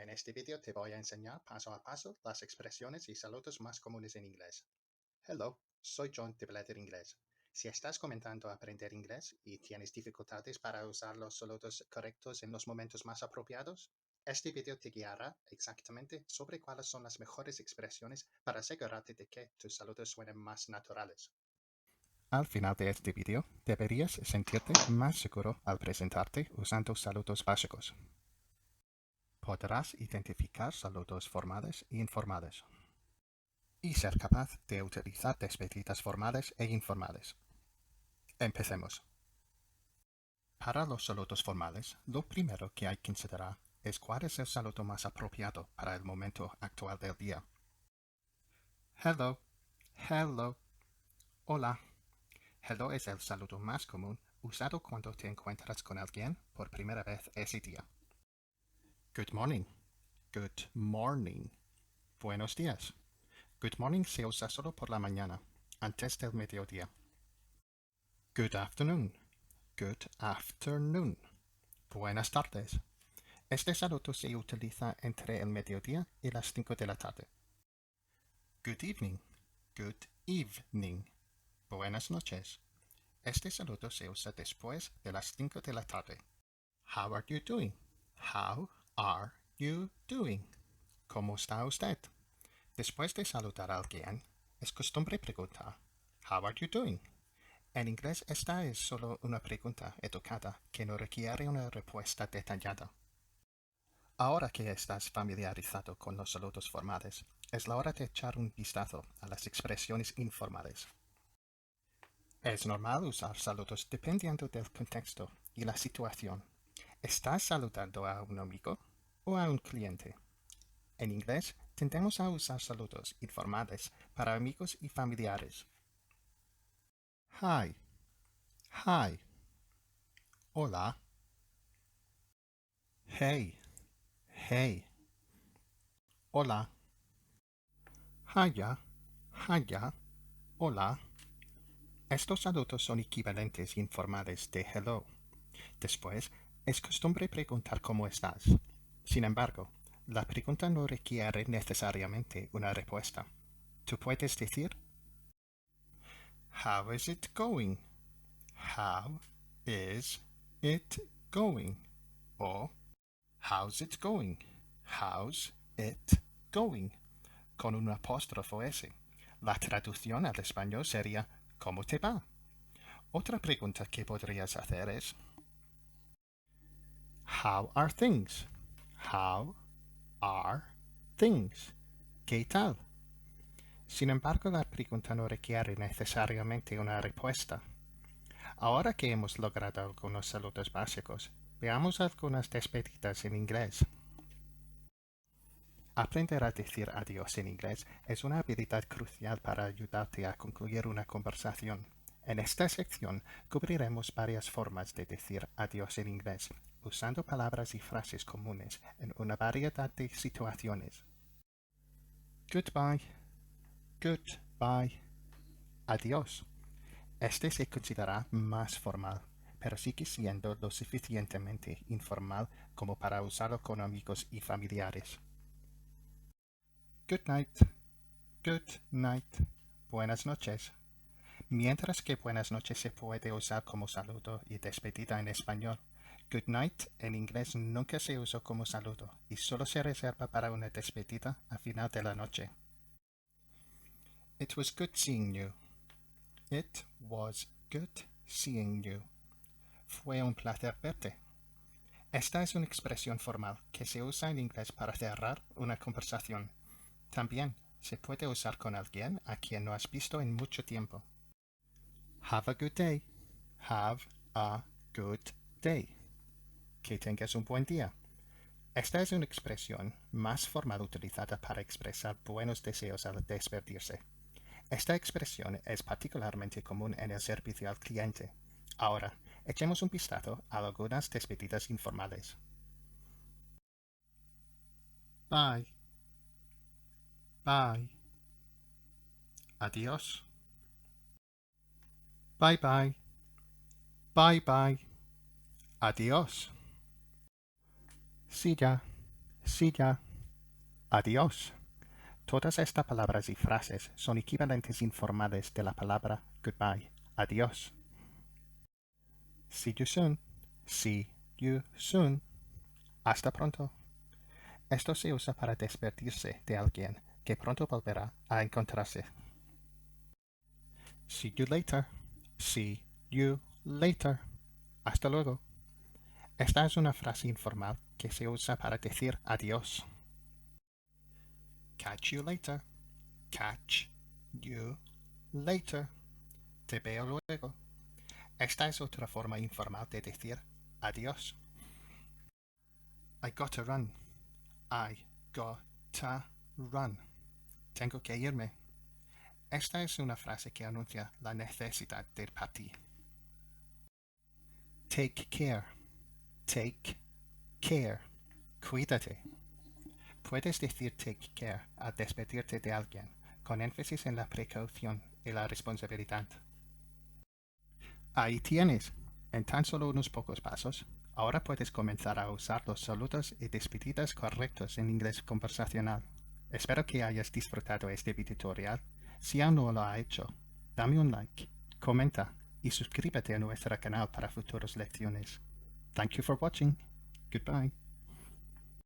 En este vídeo te voy a enseñar paso a paso las expresiones y saludos más comunes en inglés. Hello, soy John de Hablar Inglés. Si estás comenzando a aprender inglés y tienes dificultades para usar los saludos correctos en los momentos más apropiados, este vídeo te guiará exactamente sobre cuáles son las mejores expresiones para asegurarte de que tus saludos suenen más naturales. Al final de este vídeo, deberías sentirte más seguro al presentarte usando saludos básicos. Podrás identificar saludos formales e informales y ser capaz de utilizar despedidas formales e informales. Empecemos. Para los saludos formales, lo primero que hay que considerar es cuál es el saludo más apropiado para el momento actual del día. Hello, hello, hola. Hello es el saludo más común usado cuando te encuentras con alguien por primera vez ese día. Good morning, good morning. Buenos días. Good morning se usa solo por la mañana, antes del mediodía. Good afternoon. Good afternoon. Buenas tardes. Este saludo se utiliza entre el mediodía y las 5 de la tarde. Good evening. Good evening. Buenas noches. Este saludo se usa después de las 5 de la tarde. How are you doing? How are you doing? ¿Cómo está usted? Después de saludar a alguien, es costumbre preguntar, How are you doing? En inglés, esta es solo una pregunta educada que no requiere una respuesta detallada. Ahora que estás familiarizado con los saludos formales, es la hora de echar un vistazo a las expresiones informales. Es normal usar saludos dependiendo del contexto y la situación. ¿Estás saludando a un amigo o a un cliente? En inglés, tendemos a usar saludos informales para amigos y familiares. Hi, hi, hola. Hey, hey, hola. Hiya, hiya, hola. Estos saludos son equivalentes informales de hello. Después, es costumbre preguntar cómo estás. Sin embargo, la pregunta no requiere necesariamente una respuesta. Tú puedes decir, How is it going? How is it going? O How's it going? How's it going? Con un apóstrofo S. La traducción al español sería ¿Cómo te va? Otra pregunta que podrías hacer es How are things? How are things? ¿Qué tal? Sin embargo, la pregunta no requiere necesariamente una respuesta. Ahora que hemos logrado algunos saludos básicos, veamos algunas despedidas en inglés. Aprender a decir adiós en inglés es una habilidad crucial para ayudarte a concluir una conversación. En esta sección cubriremos varias formas de decir adiós en inglés, usando palabras y frases comunes en una variedad de situaciones. Goodbye, goodbye, adiós. Este se considera más formal, pero sigue siendo lo suficientemente informal como para usarlo con amigos y familiares. Good night, good night, buenas noches. Mientras que buenas noches se puede usar como saludo y despedida en español, good night en inglés nunca se usa como saludo y solo se reserva para una despedida a final de la noche. It was good seeing you. It was good seeing you. Fue un placer verte. Esta es una expresión formal que se usa en inglés para cerrar una conversación. También se puede usar con alguien a quien no has visto en mucho tiempo. Have a good day. Have a good day. Que tengas un buen día. Esta es una expresión más formal utilizada para expresar buenos deseos al despedirse. Esta expresión es particularmente común en el servicio al cliente. Ahora, echemos un vistazo a algunas despedidas informales. Bye. Bye. Adiós. Bye bye. Bye bye. Adiós. Siga. siga, adiós. Todas estas palabras y frases son equivalentes informales de la palabra goodbye, adiós. See you soon, see you soon. Hasta pronto. Esto se usa para despedirse de alguien que pronto volverá a encontrarse. See you later, see you later. Hasta luego. Esta es una frase informal que se usa para decir adiós. Catch you later, catch you later. Te veo luego. Esta es otra forma informal de decir adiós. I gotta run. I gotta run. Tengo que irme. Esta es una frase que anuncia la necesidad de partir. Take care. Take care. Cuídate. Puedes decir take care al despedirte de alguien, con énfasis en la precaución y la responsabilidad. Ahí tienes. En tan solo unos pocos pasos, ahora puedes comenzar a usar los saludos y despedidas correctos en inglés conversacional. Espero que hayas disfrutado este video tutorial. Si aún no lo has hecho, dame un like, comenta y suscríbete a nuestro canal para futuras lecciones. Thank you for watching. Goodbye.